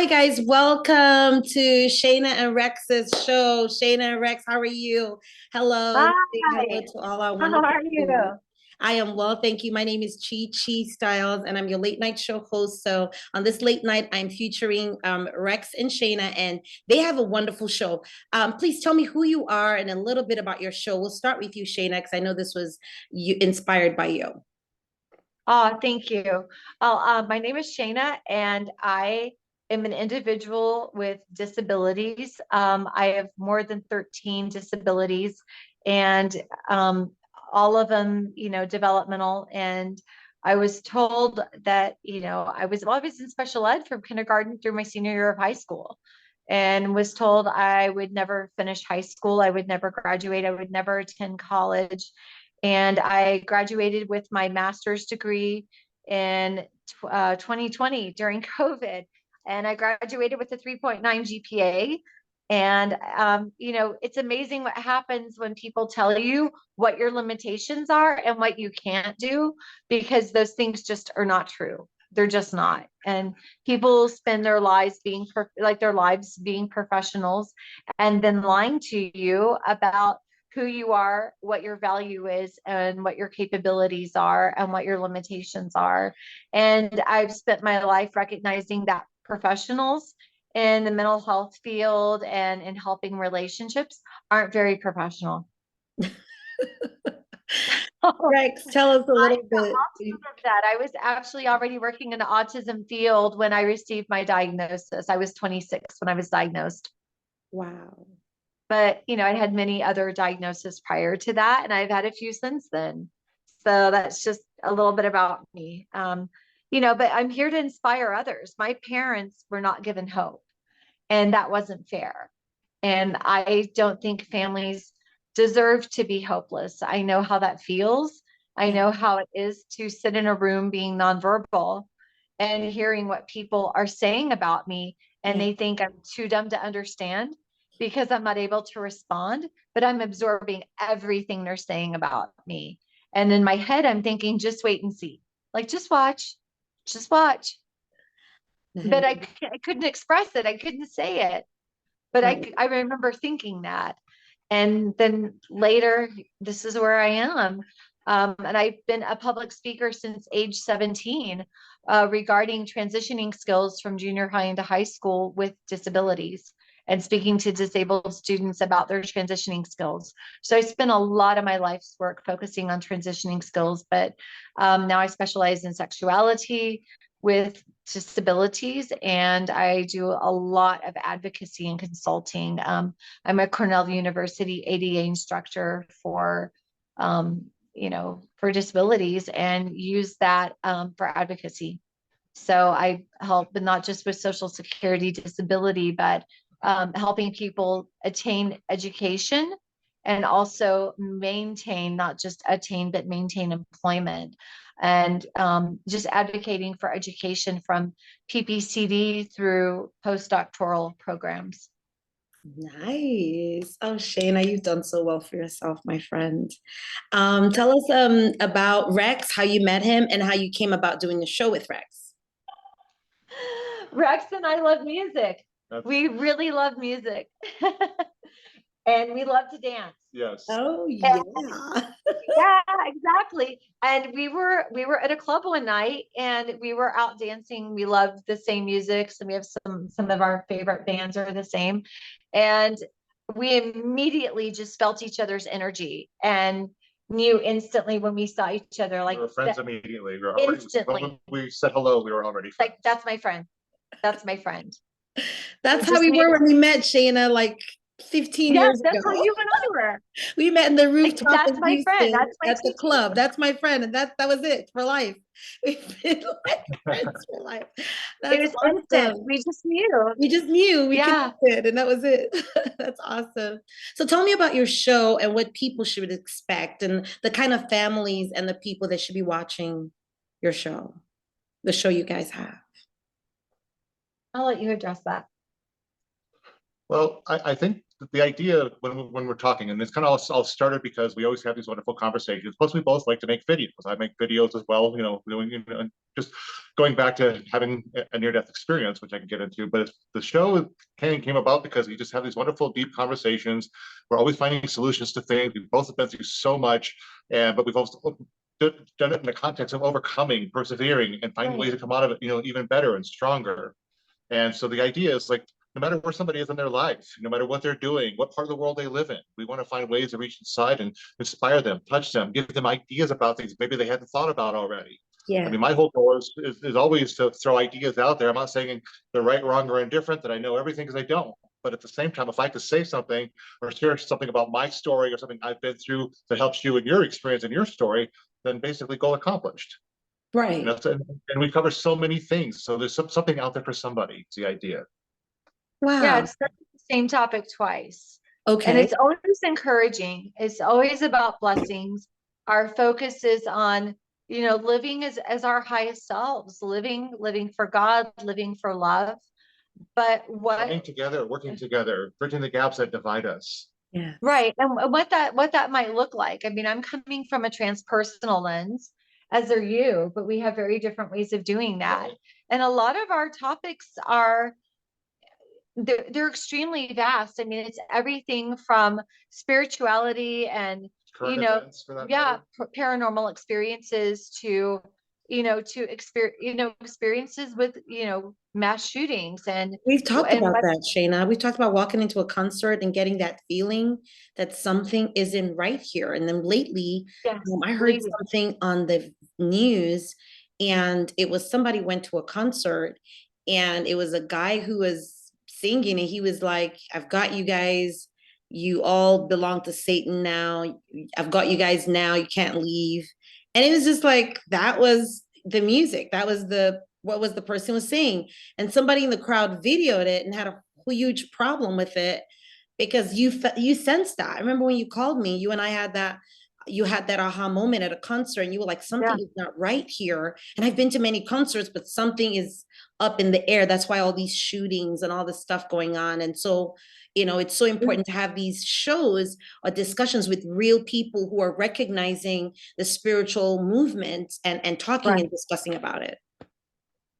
Hi guys, welcome to Shana and Rex's show. Shana and Rex, how are you? Hello, say hello Hi, to all our how wonderful are you? viewers. I am well, thank you. My name is Chi Styles, and I'm your late night show host. So on this late night, I'm featuring Rex and Shana, and they have a wonderful show. Please tell me who you are and a little bit about your show. We'll start with you, Shana, because I know this was inspired by you. Oh, thank you. My name is Shana, and I am an individual with disabilities. I have more than 13 disabilities, and all of them, developmental. And I was told that, I was always in special ed from kindergarten through my senior year of high school, and was told I would never finish high school, I would never graduate, I would never attend college. And I graduated with my master's degree in 2020 during COVID. And I graduated with a 3.9 GPA. And, it's amazing what happens when people tell you what your limitations are and what you can't do, because those things just are not true. They're just not. And people spend their lives being professionals, and then lying to you about who you are, what your value is, and what your capabilities are, and what your limitations are. And I've spent my life recognizing that professionals in the mental health field and in helping relationships aren't very professional. Rex, tell us a I'm little the bit. opposite of that. I was actually already working in the autism field when I received my diagnosis. I was 26 when I was diagnosed. Wow. But I had many other diagnoses prior to that, and I've had a few since then. So that's just a little bit about me. But I'm here to inspire others. My parents were not given hope, and that wasn't fair. And I don't think families deserve to be hopeless. I know how that feels. I Yeah. know how it is to sit in a room being nonverbal and hearing what people are saying about me, and Yeah. they think I'm too dumb to understand because I'm not able to respond, but I'm absorbing everything they're saying about me. And in my head, I'm thinking, just wait and see. Like, just watch. But I couldn't express it. I couldn't say it. But Right. I remember thinking that. And then later, this is where I am. And I've been a public speaker since age 17, regarding transitioning skills from junior high into high school with disabilities, and speaking to disabled students about their transitioning skills. So I spent a lot of my life's work focusing on transitioning skills, but now I specialize in sexuality with disabilities, and I do a lot of advocacy and consulting. I'm a Cornell University ADA instructor for disabilities, and use that for advocacy. So I help, but not just with social security disability, but helping people attain education, and also maintain, not just attain, but maintain employment. And just advocating for education from PPCD through postdoctoral programs. Nice. Oh, Shayna, you've done so well for yourself, my friend. Tell us about Rex, how you met him, and how you came about doing the show with Rex. Rex and I love music. We really love music. And we love to dance. Yes. Oh, And yeah. yeah, exactly. And we were at a club one night, and we were out dancing. We love the same music. So we have some of our favorite bands are the same. And we immediately just felt each other's energy, and knew instantly when we saw each other, We like were friends that, immediately. We were already, instantly. when we said hello, we were already friends. Like, that's my friend. That's my friend. We That's how just we knew. were when we met, Shayna, like 15 Yes, years that's how ago. you and I were. We met in the Like, rooftop that's in my friend. Houston That's my at the teacher. club. That's my friend, and that was it for life. We've been like friends for life. It That's was instant. awesome. We just knew. We just knew we Yeah. connected, and that was it. That's awesome. So tell me about your show and what people should expect, and the kind of families and the people that should be watching your show, the show you guys have. I'll let you address that. Well, I think that the idea when we're talking, and it's kind of all started because we always have these wonderful conversations. Plus, we both like to make videos. I make videos as well, doing, and just going back to having a near-death experience, which I can get into, but the show came about because we just have these wonderful, deep conversations. We're always finding solutions to things. We've both been through so much, but we've also done it in the context of overcoming, persevering, and finding ways to come out of it, even better and stronger. And so the idea is like, no matter where somebody is in their lives, no matter what they're doing, what part of the world they live in, we want to find ways to reach inside and inspire them, touch them, give them ideas about things maybe they hadn't thought about already. Yeah. I mean, my whole goal is always to throw ideas out there. I'm not saying they're right, wrong, or indifferent, that I know everything, because I don't. But at the same time, if I could say something or share something about my story or something I've been through that helps you in your experience and your story, then basically goal accomplished. Right. And we cover so many things. So there's something out there for somebody. It's the idea. Wow. Yeah, it's the same topic twice. Okay. And it's always encouraging. It's always about blessings. Our focus is on, living as our highest selves, living for God, living for love. But coming together, working together, bridging the gaps that divide us. Yeah. Right. And what that might look like. I mean, I'm coming from a transpersonal lens, as are you, but we have very different ways of doing that. Right. And a lot of our topics are they're extremely vast. I mean, it's everything from spirituality and Current events, for that matter. paranormal experiences to experiences with mass shootings and We've talked about what that, Shayna. We've talked about walking into a concert and getting that feeling that something isn't right here. And then lately, I heard bleeding. something on the news, and it was somebody went to a concert, and it was a guy who was singing, and he was like, "I've got you guys. You all belong to Satan now. I've got you guys now. You can't leave." And it was just like, that was the music. That was what was the person was saying. And somebody in the crowd videoed it and had a huge problem with it, because you sensed that. I remember when you called me, you and I had that, you had that aha moment at a concert, and you were like, something is not right here. And I've been to many concerts, but something is up in the air. That's why all these shootings and all this stuff going on. And so, it's so important to have these shows or discussions with real people who are recognizing the spiritual movement and talking and discussing about it.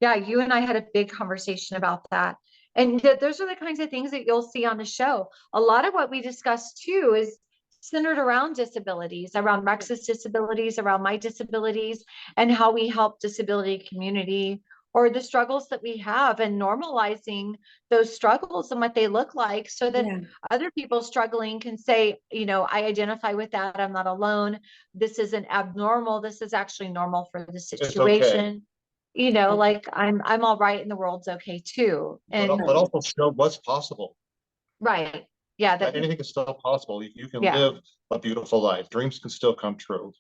Yeah, you and I had a big conversation about that. And those are the kinds of things that you'll see on the show. A lot of what we discuss too is centered around disabilities, around Rex's disabilities, around my disabilities, and how we help disability community or the struggles that we have, and normalizing those struggles and what they look like, so that other people struggling can say, I identify with that. I'm not alone. This isn't abnormal. This is actually normal for the situation. Like I'm all right and the world's okay too. And but also show what's possible. Right. Yeah. That anything is still possible. You can Yeah. live a beautiful life. Dreams can still come true.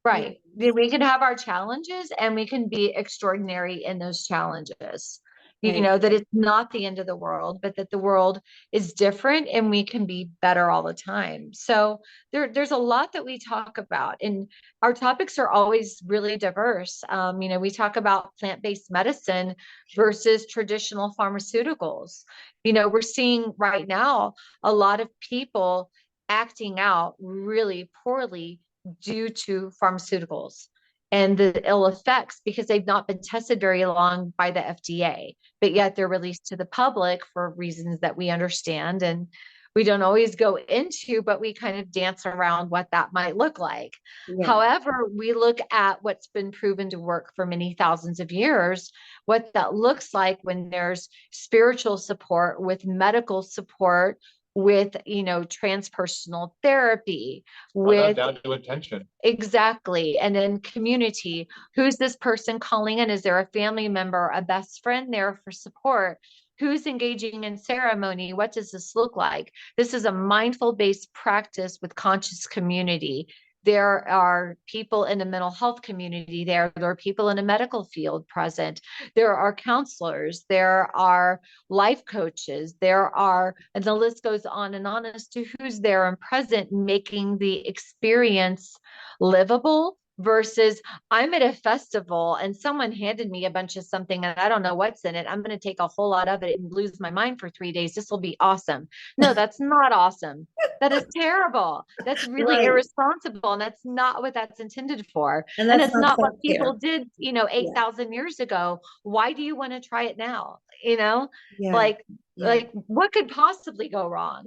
Right. We can have our challenges and we can be extraordinary in those challenges. That it's not the end of the world, but that the world is different and we can be better all the time. So there's a lot that we talk about, and our topics are always really diverse. We talk about plant-based medicine versus traditional pharmaceuticals. We're seeing right now a lot of people acting out really poorly due to pharmaceuticals and the ill effects, because they've not been tested very long by the FDA, but yet they're released to the public for reasons that we understand and we don't always go into, but we kind of dance around what that might look like. However, we look at what's been proven to work for many thousands of years, what that looks like when there's spiritual support with medical support, with transpersonal therapy, with down to intention. Exactly. And then community. Who's this person calling in? Is there a family member, a best friend there for support? Who's engaging in ceremony? What does this look like? This is a mindful based practice with conscious community. There are people in the mental health community there. There are people in the medical field present. There are counselors. There are life coaches. And the list goes on and on as to who's there and present, making the experience livable, versus I'm at a festival and someone handed me a bunch of something and I don't know what's in it. I'm going to take a whole lot of it and lose my mind for 3 days. This will be awesome. No, that's not awesome. That is terrible. That's really Right. irresponsible. And that's not what that's intended for. And And that's it's not not what self-care. people did, Yeah. 8,000 years ago. Why do you want to try it now? You know, Yeah. like, Yeah. what could possibly go wrong?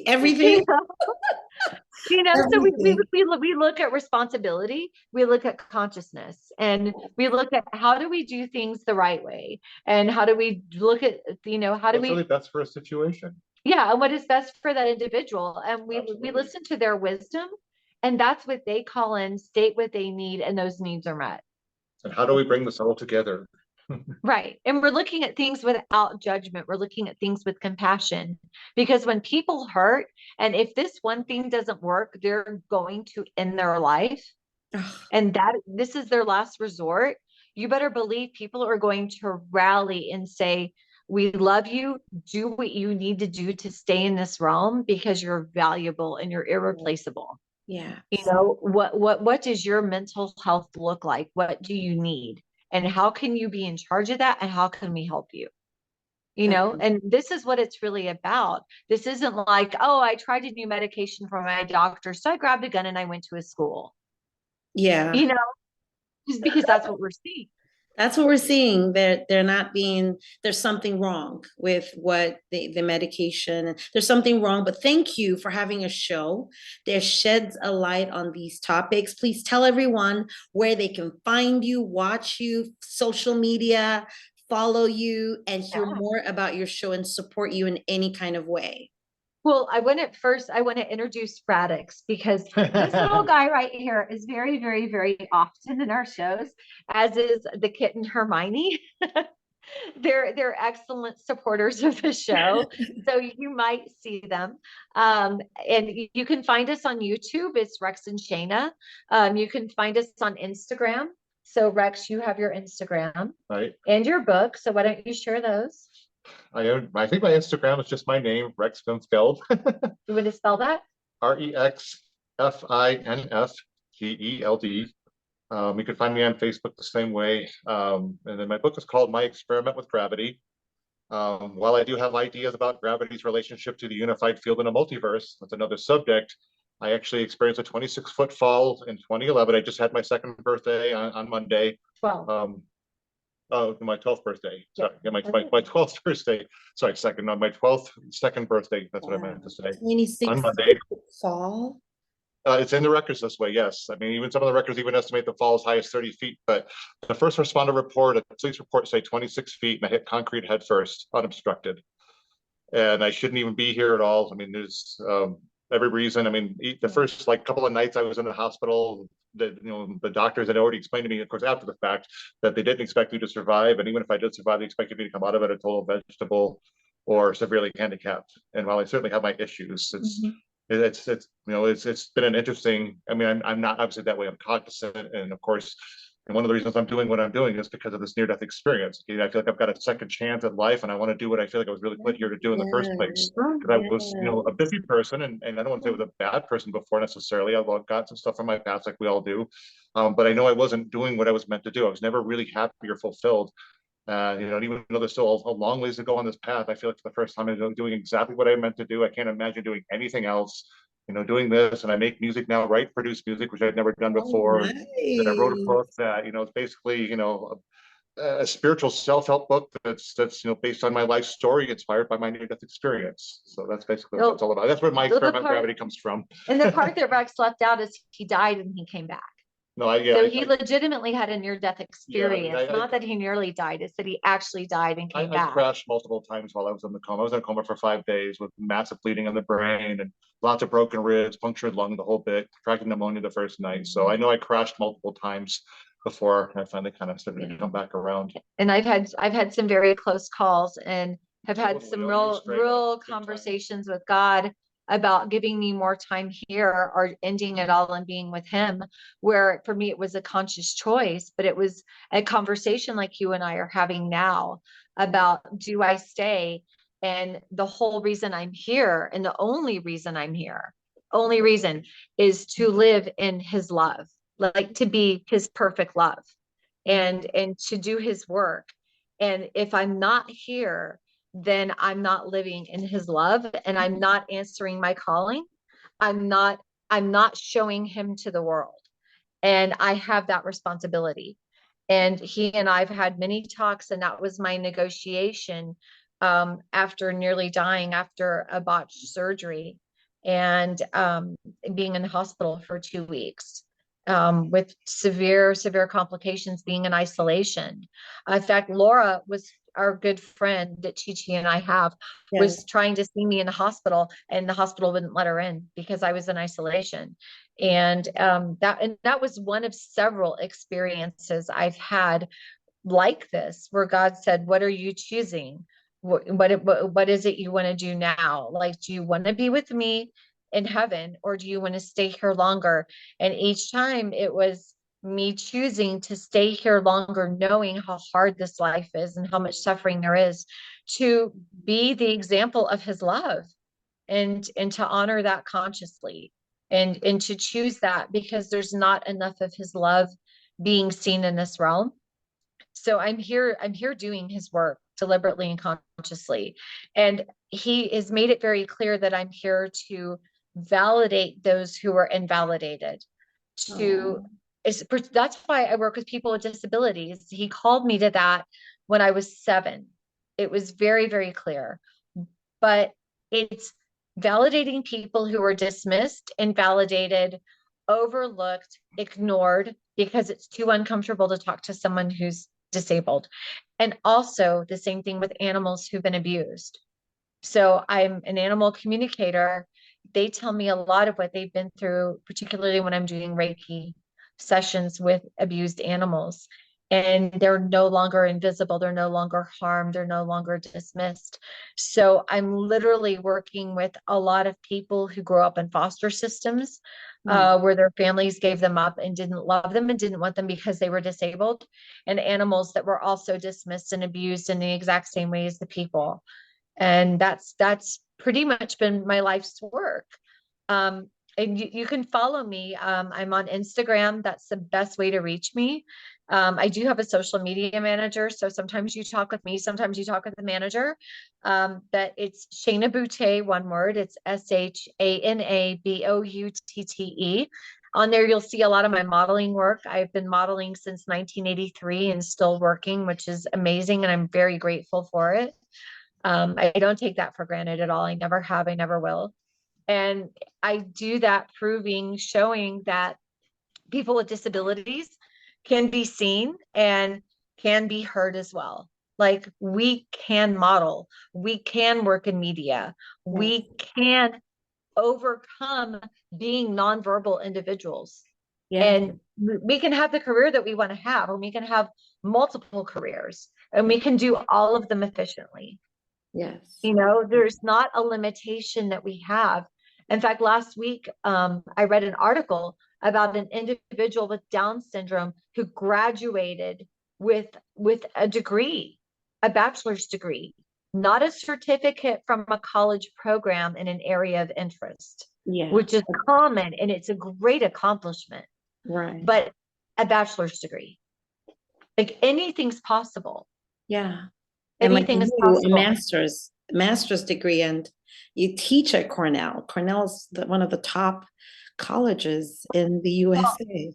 Everything. So Everything. we look at responsibility, we look at consciousness, and we look at how do we do things the right way, and how do we look at, how do What's really we, best for a situation? yeah, and what is best for that individual, and we Absolutely. listen to their wisdom, and that's what they call in, state what they need, and those needs are met. And how do we bring this all together? Right. And we're looking at things without judgment. We're looking at things with compassion, because when people hurt, and if this one thing doesn't work, they're going to end their life, Ugh, and that this is their last resort. You better believe people are going to rally and say, we love you. Do what you need to do to stay in this realm because you're valuable and you're irreplaceable. yeah. What does your mental health look like? What do you need? And how can you be in charge of that? And how can we help you? And this is what it's really about. This isn't like, oh, I tried a new medication from my doctor, so I grabbed a gun and I went to a school, Yeah. you know, just because that's what we're seeing. That's what we're seeing. They're not being, there's something wrong with what the medication, there's something wrong. But thank you for having a show that sheds a light on these topics. Please tell everyone where they can find you, watch you, social media, follow you, and hear Yeah. more about your show and support you in any kind of way. Well, I want to introduce Radix, because this little guy right here is very, very, very often in our shows, as is the kitten Hermione. They're excellent supporters of the show, so you might see them. And you can find us on YouTube. It's Rex and Shana. You can find us on Instagram. So Rex, you have your Instagram, Right. and your book. So why don't you share those? I think my Instagram is just my name, Rex Finfeld. You want to spell that? REXFINFGELD. You can find me on Facebook the same way. And then my book is called My Experiment with Gravity. While I do have ideas about gravity's relationship to the unified field in a multiverse, that's another subject. I actually experienced a 26-foot fall in 2011. I just had my second birthday on Monday. 12. My 12th birthday. Sorry, yeah, my 12th birthday. Sorry, my 12th second birthday. That's what I meant to say. 26 On Monday. fall. It's in the records this way, yes. I mean, even some of the records even estimate the fall as high as 30 feet. But the first responder report, a police report, say 26 feet, and I hit concrete head first, unobstructed. And I shouldn't even be here at all. I mean, there's every reason. I mean, the first couple of nights I was in the hospital, the doctors had already explained to me, of course, after the fact, that they didn't expect me to survive. And even if I did survive, they expected me to come out of it a total vegetable or severely handicapped. And while I certainly have my issues, it's been an interesting. I mean, I'm not obviously that way. I'm cognizant, and of course, and one of the reasons I'm doing what I'm doing is because of this near-death experience. I feel like I've got a second chance at life, and I want to do what I feel like I was really put here to do in the first place. Because I was, a busy person, and I don't want to say I was a bad person before necessarily. I've got some stuff from my past, like we all do, but I know I wasn't doing what I was meant to do. I was never really happy or fulfilled. And even though there's still a long ways to go on this path, I feel like for the first time I'm doing exactly what I meant to do. I can't imagine doing anything else. Doing this, and I make music now, produce music, which I'd never done before. Nice. And I wrote a book that it's basically a spiritual self-help book that's based on my life story, inspired by my near-death experience. So that's basically what it's all about. That's where my experiment gravity comes from. And the part that Rex left out is he died and he came back. No, he legitimately had a near-death experience. Not that he nearly died; it's that he actually died and came back. I crashed multiple times while I was in the coma. I was in a coma for 5 days with massive bleeding in the brain and lots of broken ribs, punctured lung, the whole bit. Contracted pneumonia the first night. So I know I crashed multiple times before I finally kind of started to come back around. And I've had some very close calls, and have had some real conversations with God about giving me more time here or ending it all and being with him, where for me it was a conscious choice, but it was a conversation like you and I are having now about, do I stay? And the whole reason I'm here, and the only reason I'm here, only reason, is to live in his love. like to be his perfect love and to do his work. And if I'm not here, then I'm not living in his love, and I'm not answering my calling. I'm not, I'm not showing him to the world. And I have that responsibility. And he and I've had many talks, and that was my negotiation after nearly dying after a botched surgery and being in the hospital for 2 weeks with severe complications, being in isolation. In fact, Laura was our good friend that Chi and I have, was Yes. trying to see me in the hospital, and the hospital wouldn't let her in because I was in isolation. And that was one of several experiences I've had like this, where God said, what are you choosing? What is it you want to do now? Like, do you want to be with me in heaven, or do you want to stay here longer? And each time it was me choosing to stay here longer, knowing how hard this life is and how much suffering there is, to be the example of his love, and to honor that consciously, and to choose that, because there's not enough of his love being seen in this realm. So I'm here doing his work deliberately and consciously. And he has made it very clear that I'm here to validate those who are invalidated. To Oh. That's why I work with people with disabilities. He called me to that when I was 7. It was very, very clear. But it's validating people who are dismissed, invalidated, overlooked, ignored, because it's too uncomfortable to talk to someone who's disabled. And also the same thing with animals who've been abused. So I'm an animal communicator. They tell me a lot of what they've been through, particularly when I'm doing Reiki sessions with abused animals. And they're no longer invisible. They're no longer harmed. They're no longer dismissed. So I'm literally working with a lot of people who grew up in foster systems, where their families gave them up and didn't love them and didn't want them because they were disabled, and animals that were also dismissed and abused in the exact same way as the people. And that's pretty much been my life's work. And you can follow me. I'm on Instagram. That's the best way to reach me. I do have a social media manager, so sometimes you talk with me, sometimes you talk with the manager. But it's Shana Boutte, one word. It's SHANABOUTTE. On there, you'll see a lot of my modeling work. I've been modeling since 1983 and still working, which is amazing, and I'm very grateful for it. I don't take that for granted at all. I never have, I never will. And I do that showing that people with disabilities can be seen and can be heard as well. Like, we can model, we can work in media, we can overcome being nonverbal individuals. Yes. And we can have the career that we want to have, and we can have multiple careers, and we can do all of them efficiently. Yes. There's not a limitation that we have. In fact, last week, I read an article about an individual with Down syndrome who graduated with a degree, a bachelor's degree, not a certificate from a college program in an area of interest, Yeah. which is common, and it's a great accomplishment, Right. but a bachelor's degree. Like, anything's possible. Yeah. And like Anything is you, a possible. master's degree, and you teach at Cornell. Cornell is one of the top colleges in the USA.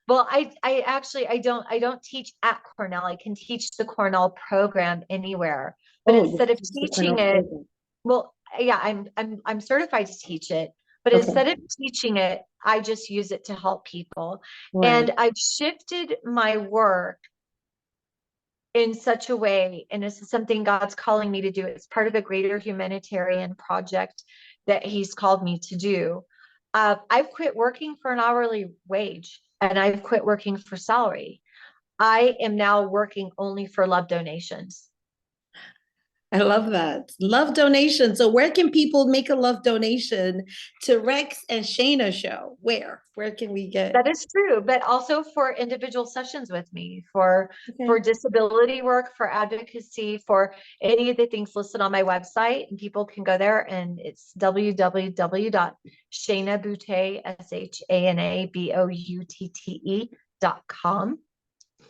Well, I actually I don't teach at Cornell. I can teach the Cornell program anywhere. But Oh, you instead of teach the teaching Cornell it, program. well, yeah, I'm certified to teach it, but Okay. instead of teaching it, I just use it to help people. Right. And I've shifted my work in such a way, and this is something God's calling me to do. It's part of a greater humanitarian project that He's called me to do. I've quit working for an hourly wage, and I've quit working for salary. I am now working only for love donations. I love that. Love donation. So where can people make a love donation to Rex and Shana show? Where can we get? That is true, but also for individual sessions with me, for Okay. disability work, for advocacy, for any of the things listed on my website. And people can go there, and it's www.shanaboutte, SHANABOUTTE.com,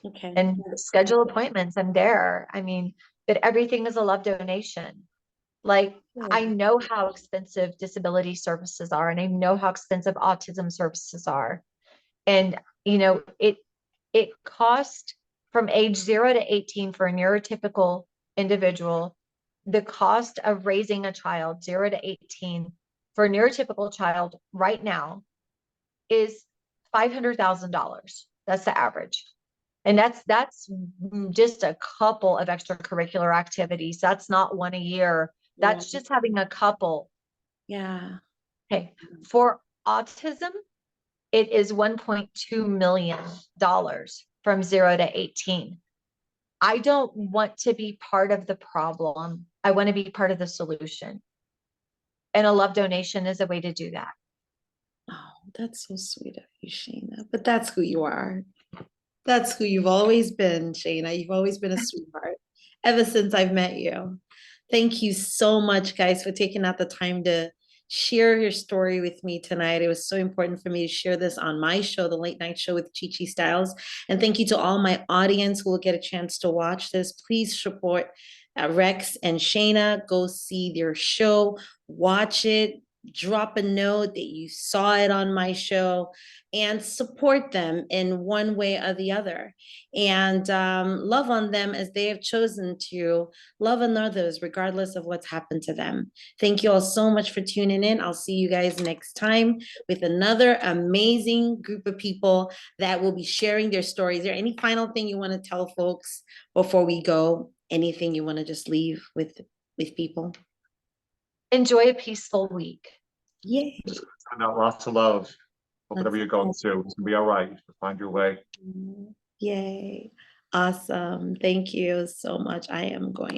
Okay. and schedule appointments. I'm there. I mean, but everything is a love donation. Like, I know how expensive disability services are, and I know how expensive autism services are. And, it cost from age 0 to 18 for a neurotypical individual. The cost of raising a child 0 to 18 for a neurotypical child right now is $500,000. That's the average. And that's just a couple of extracurricular activities. That's not one a year. That's just having a couple. Yeah. Okay. For autism, it is $1.2 million from 0 to 18. I don't want to be part of the problem. I want to be part of the solution. And a love donation is a way to do that. Oh, that's so sweet of you, Shana. But that's who you are. That's who you've always been, Shana. You've always been a sweetheart ever since I've met you. Thank you so much, guys, for taking out the time to share your story with me tonight. It was so important for me to share this on my show, the Late Night Show with Chi Chi Styles. And thank you to all my audience who will get a chance to watch this. Please support Rex and Shana. Go see their show, watch it, drop a note that you saw it on my show, and support them in one way or the other, and love on them as they have chosen to love on others regardless of what's happened to them. Thank you all so much for tuning in. I'll see you guys next time with another amazing group of people that will be sharing their stories. Is there any final thing you want to tell folks before we go? Anything you want to just leave with people? Enjoy a peaceful week. Yay. Send out lots of love. Whatever you're going through, it's gonna be all right. You'll find your way. Yay. Awesome. Thank you so much. I am going